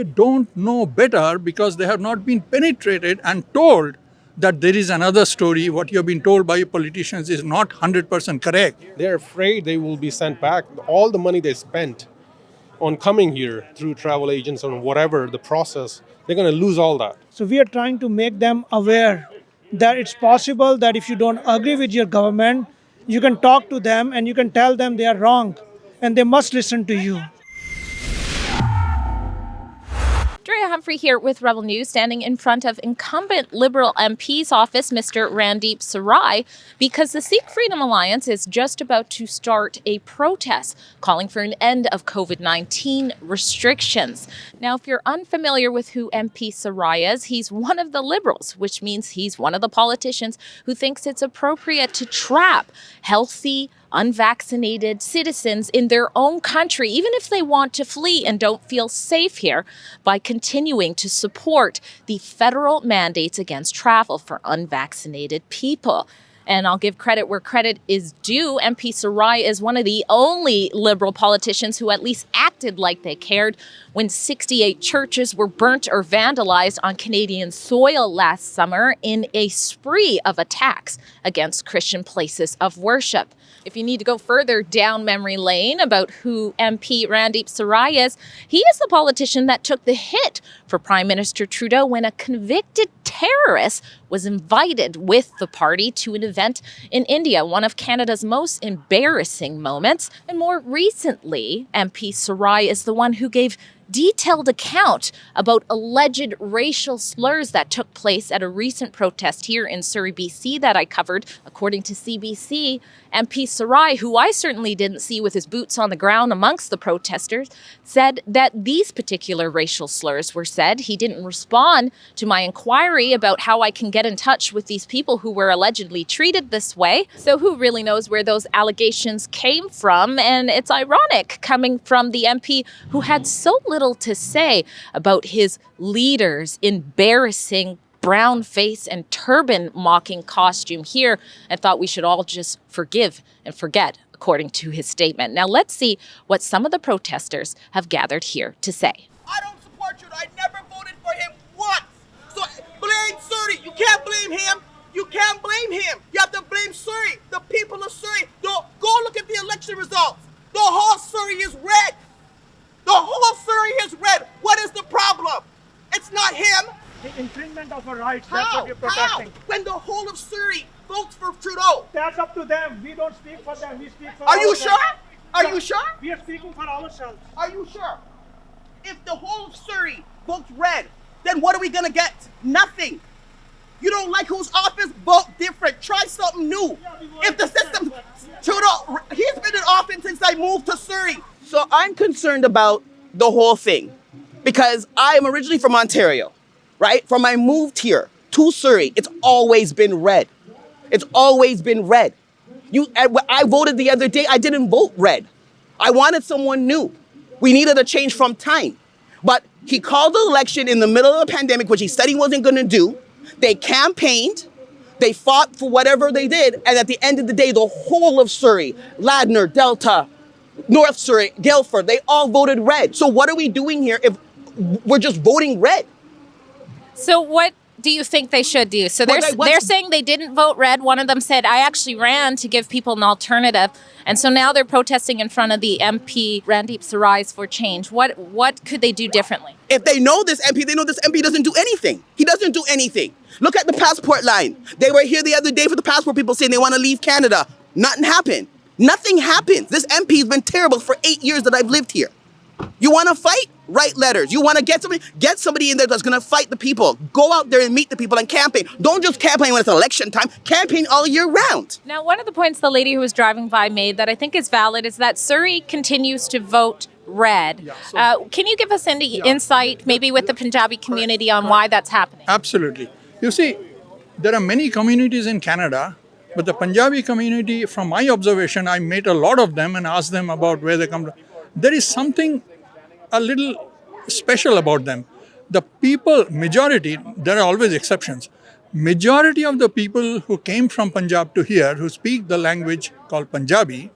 they don't know better because they have not been penetrated and told that there is another story. What you have been told by politicians is not 100% correct. They're afraid they will be sent back. All the money they spent on coming here through travel agents or whatever the process, they're going to lose all that. So we are trying to make them aware that it's possible that if you don't agree with your government, you can talk to them and you can tell them they are wrong and they must listen to you. Drea Humphrey here with Rebel News, standing in front of incumbent Liberal MP's office, Mr. Randeep Sarai, because the Sikh Freedom Alliance is just about to start a protest calling for an end of COVID-19 restrictions. Now, if you're unfamiliar with who MP Sarai is, he's one of the Liberals, which means he's one of the politicians who thinks it's appropriate to trap healthy, unvaccinated citizens in their own country, even if they want to flee and don't feel safe here, by continuing to support the federal mandates against travel for unvaccinated people. And I'll give credit where credit is due. MP Sarai is one of the only Liberal politicians who at least acted like they cared when 68 churches were burnt or vandalized on Canadian soil last summer in a spree of attacks against Christian places of worship. If you need to go further down memory lane about who MP Randeep Sarai is, he is the politician that took the hit for Prime Minister Trudeau when a convicted terrorist was invited with the party to an event in India, one of Canada's most embarrassing moments. And more recently, MP Sarai is the one who gave detailed account about alleged racial slurs that took place at a recent protest here in Surrey, BC that I covered. According to CBC, MP Sarai, who I certainly didn't see with his boots on the ground amongst the protesters, said that these particular racial slurs were said. He didn't respond to my inquiry about how I can get in touch with these people who were allegedly treated this way. So who really knows where those allegations came from? And it's ironic coming from the MP who had so little to say about his leader's embarrassing brown face and turban mocking costume here, and thought we should all just forgive and forget, according to his statement. Now let's see what some of the protesters have gathered here to say. I don't support you. I never voted for him once. So blame Surrey. You can't blame him. You can't blame him. You have to blame Surrey. The people of Surrey. Go look at the election results. The whole Surrey is red. The whole Surrey is red. What is the problem? It's not him. The infringement of our rights, How? that's what we're protesting. How? When the whole of Surrey votes for Trudeau. That's up to them. We don't speak for them, we speak for Are you ourselves. sure? Are you sure? We are speaking for ourselves. Are you sure? If the whole of Surrey votes red, then what are we gonna get? Nothing. You don't like whose office? Vote different. Try something new. If the system, Trudeau, he's been in office since I moved to Surrey. So I'm concerned about the whole thing because I am originally from Ontario, right? From I moved here to Surrey, it's always been red. It's always been red. I voted the other day, I didn't vote red. I wanted someone new. We needed a change from time. But he called the election in the middle of the pandemic, which he said he wasn't going to do. They campaigned, they fought for whatever they did, and at the end of the day, the whole of Surrey, Ladner, Delta, North Surrey, Guildford, they all voted red. So what are we doing here if we're just voting red? So what do you think they should do? So they're saying they didn't vote red. One of them said, I actually ran to give people an alternative. And so now they're protesting in front of the MP, Randeep Sarai, for change. What could they do differently? If they know this MP, they know this MP doesn't do anything. He doesn't do anything. Look at the passport line. They were here the other day for the passport people saying they want to leave Canada. Nothing happened. Nothing happened. This MP has been terrible for 8 years that I've lived here. You want to fight? Write letters. You want to get somebody in there that's going to fight the people. Go out there and meet the people and campaign. Don't just campaign when it's election time. Campaign all year round. Now, one of the points the lady who was driving by made that I think is valid is that Surrey continues to vote red. Yeah, can you give us any insight, maybe with the Punjabi community, on why that's happening? Absolutely. You see, there are many communities in Canada, but the Punjabi community, from my observation, I met a lot of them and asked them about where they come from. There is something a little special about them. The people, majority, there are always exceptions. Majority of the people who came from Punjab to here, who speak the language called Punjabi,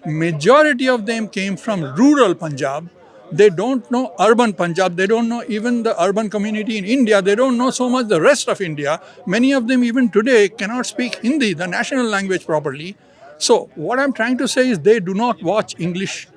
majority of them came from rural Punjab, They don't know urban Punjab. They don't know even the urban community in India. They don't know so much the rest of India. Many of them even today cannot speak Hindi, the national language, properly. So what I'm trying to say is they do not watch English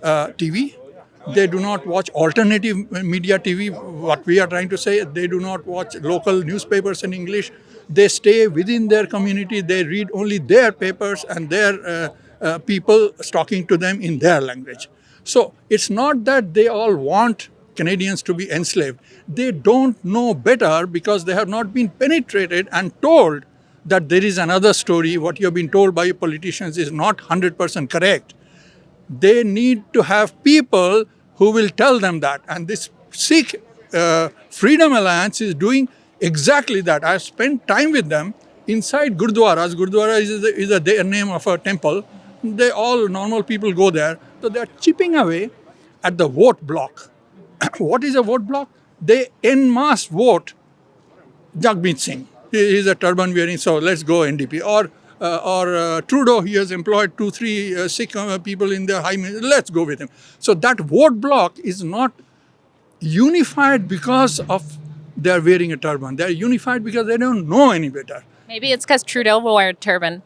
TV. They do not watch alternative media TV. What we are trying to say, they do not watch local newspapers in English. They stay within their community. They read only their papers and their people talking to them in their language. So it's not that they all want Canadians to be enslaved. They don't know better because they have not been penetrated and told that there is another story. What you have been told by politicians is not 100% correct. They need to have people who will tell them that. And this Sikh Freedom Alliance is doing exactly that. I've spent time with them inside Gurdwaras. Gurdwara is the name of a temple. They all normal people go there. So they are chipping away at the vote block. What is a vote block? They en masse vote Jagmeet Singh. He is a turban wearing, so let's go NDP. Or Trudeau, he has employed 2-3 Sikh people in the high ministry. Let's go with him. So that vote block is not unified because of they are wearing a turban. They are unified because they don't know any better. Maybe it's because Trudeau will wear a turban.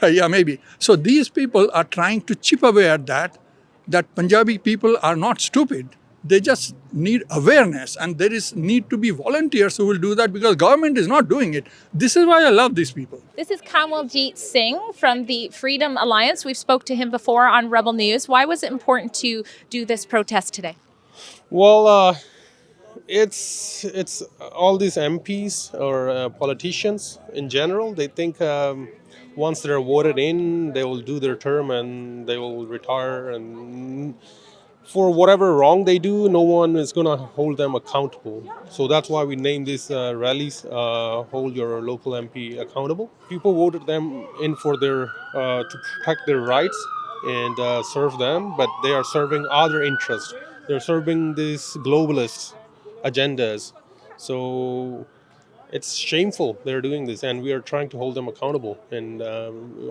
Yeah, maybe. So these people are trying to chip away at that Punjabi people are not stupid. They just need awareness, and there is need to be volunteers who will do that because government is not doing it. This is why I love these people. This is Kanwaljit Singh from the Freedom Alliance. We've spoke to him before on Rebel News. Why was it important to do this protest today? Well, it's all these MPs or politicians in general. They think once they're voted in, they will do their term and they will retire. And for whatever wrong they do, no one is going to hold them accountable. So that's why we named these rallies "Hold Your Local MP Accountable." People voted them in for their to protect their rights and serve them, but they are serving other interests. They're serving these globalist agendas. So it's shameful they're doing this, and we are trying to hold them accountable. And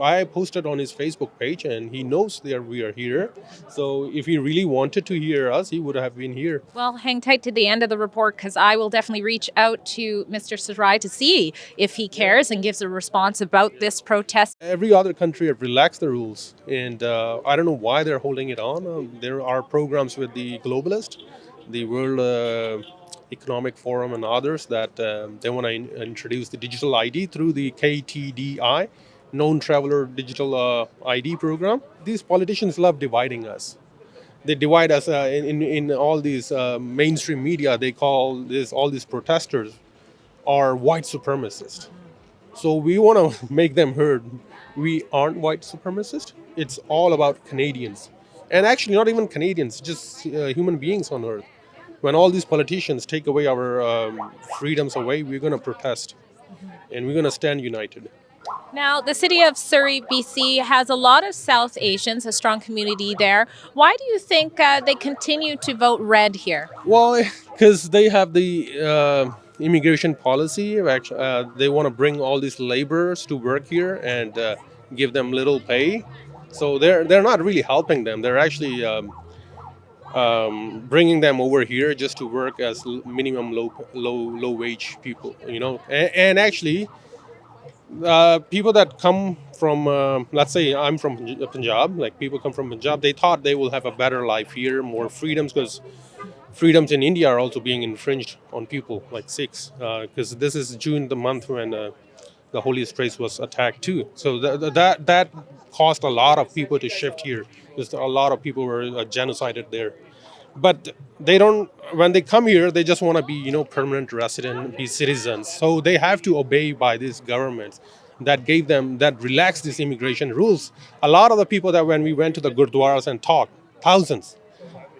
I posted on his Facebook page, and he knows we are here. So if he really wanted to hear us, he would have been here. Well, hang tight to the end of the report because I will definitely reach out to Mr. Sarai to see if he cares and gives a response about this protest. Every other country have relaxed the rules, and I don't know why they're holding it on. There are programs with the globalist, the World Economic Forum and others that they want to introduce the digital ID through the KTDI, Known Traveler Digital ID program. These politicians love dividing us. They divide us in all these mainstream media. They call all these protesters are white supremacists. So we want to make them heard. We aren't white supremacists. It's all about Canadians. And actually not even Canadians, just human beings on earth. When all these politicians take away our freedoms away, we're going to protest and we're going to stand united. Now, the city of Surrey, BC has a lot of South Asians, a strong community there. Why do you think they continue to vote red here? Well, because they have the immigration policy. They want to bring all these laborers to work here and give them little pay. So they're not really helping them. They're actually bringing them over here just to work as minimum low wage people, and actually people that come from let's say I'm from Punjab, like people come from Punjab, they thought they will have a better life here, more freedoms, because freedoms in India are also being infringed on people like Sikhs, because this is June, the month when the holiest place was attacked too. So that caused a lot of people to shift here. Because a lot of people were genocided there. But they don't, when they come here, they just want to be, permanent resident, be citizens. So they have to obey by these governments that relaxed these immigration rules. A lot of the people that when we went to the Gurdwaras and talked, thousands,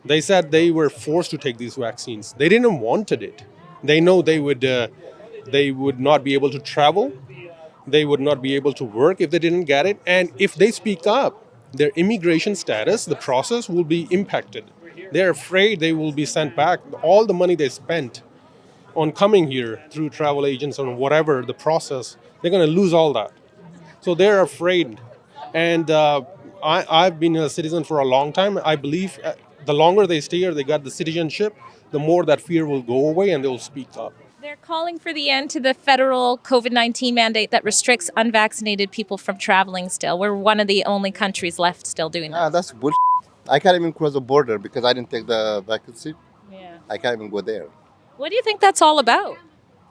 they said they were forced to take these vaccines. They didn't wanted it. They know they would not be able to travel. They would not be able to work if they didn't get it. And if they speak up, their immigration status, the process will be impacted. They're afraid they will be sent back. All the money they spent on coming here through travel agents or whatever, the process, they're going to lose all that. So they're afraid. And I've been a citizen for a long time. I believe the longer they stay here, they got the citizenship, the more that fear will go away and they'll speak up. They're calling for the end to the federal COVID-19 mandate that restricts unvaccinated people from traveling still. We're one of the only countries left still doing that. That's bullshit. I can't even cross the border because I didn't take the vacancy. Yeah. I can't even go there. What do you think that's all about?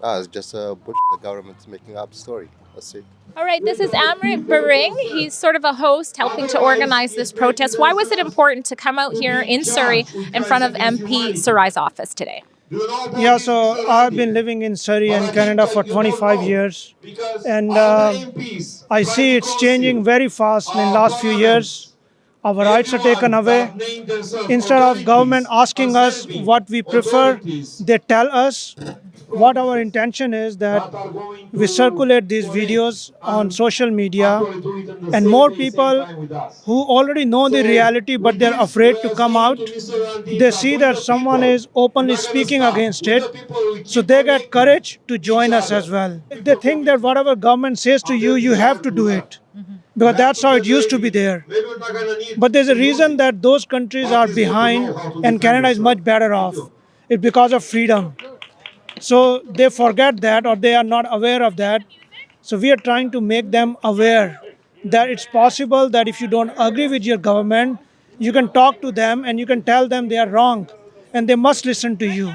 It's just bullshit. The government's making up a story. That's it. All right, this is Amrit Baring. He's sort of a host helping to organize this protest. Why was it important to come out here in Surrey in front of MP Sarai's office today? Yeah, so I've been living in Surrey and Canada for 25 years, and I see it's changing very fast in the last few years. Our rights are taken away. Instead of government asking us what we prefer, they tell us. What our intention is that we circulate these videos on social media, and more people who already know the reality but they're afraid to come out, they see that someone is openly speaking against it, so they get courage to join us as well. They think that whatever government says to you, you have to do it, because that's how it used to be there. But there's a reason that those countries are behind and Canada is much better off. It's because of freedom. So they forget that, or they are not aware of that. So we are trying to make them aware that it's possible that if you don't agree with your government, you can talk to them and you can tell them they are wrong and they must listen to you.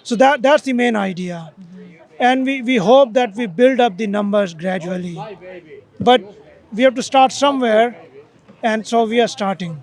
So that's the main idea. And we hope that we build up the numbers gradually. But we have to start somewhere, and so we are starting.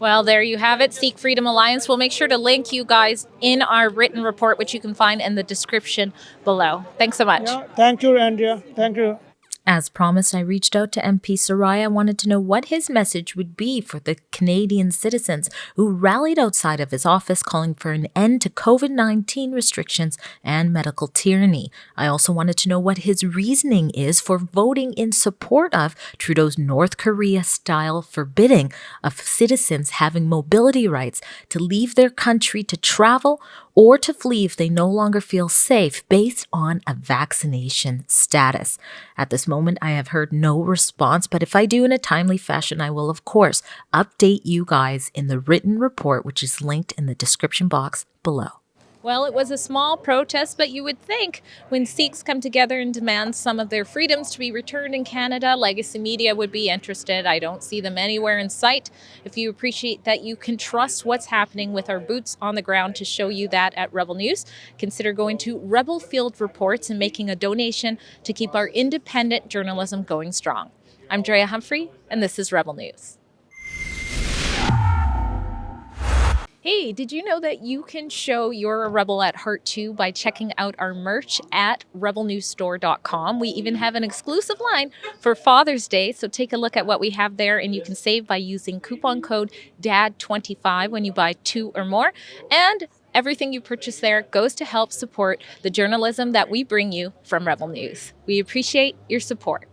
Well, there you have it. Sikh Freedom Alliance. We'll make sure to link you guys in our written report, which you can find in the description below. Thanks so much. Yeah, thank you, Andrea. Thank you. As promised, I reached out to MP Sarai. I wanted to know what his message would be for the Canadian citizens who rallied outside of his office calling for an end to COVID-19 restrictions and medical tyranny. I also wanted to know what his reasoning is for voting in support of Trudeau's North Korea-style forbidding of citizens having mobility rights to leave their country to travel or to flee if they no longer feel safe based on a vaccination status. At this moment, I have heard no response, but if I do in a timely fashion, I will, of course, update you guys in the written report, which is linked in the description box below. Well, it was a small protest, but you would think when Sikhs come together and demand some of their freedoms to be returned in Canada, legacy media would be interested. I don't see them anywhere in sight. If you appreciate that you can trust what's happening with our boots on the ground to show you that at Rebel News, consider going to Rebel Field Reports and making a donation to keep our independent journalism going strong. I'm Drea Humphrey, and this is Rebel News. Hey, did you know that you can show you're a rebel at heart too by checking out our merch at rebelnewsstore.com? We even have an exclusive line for Father's Day, so take a look at what we have there, and you can save by using coupon code DAD25 when you buy 2 or more. And everything you purchase there goes to help support the journalism that we bring you from Rebel News. We appreciate your support.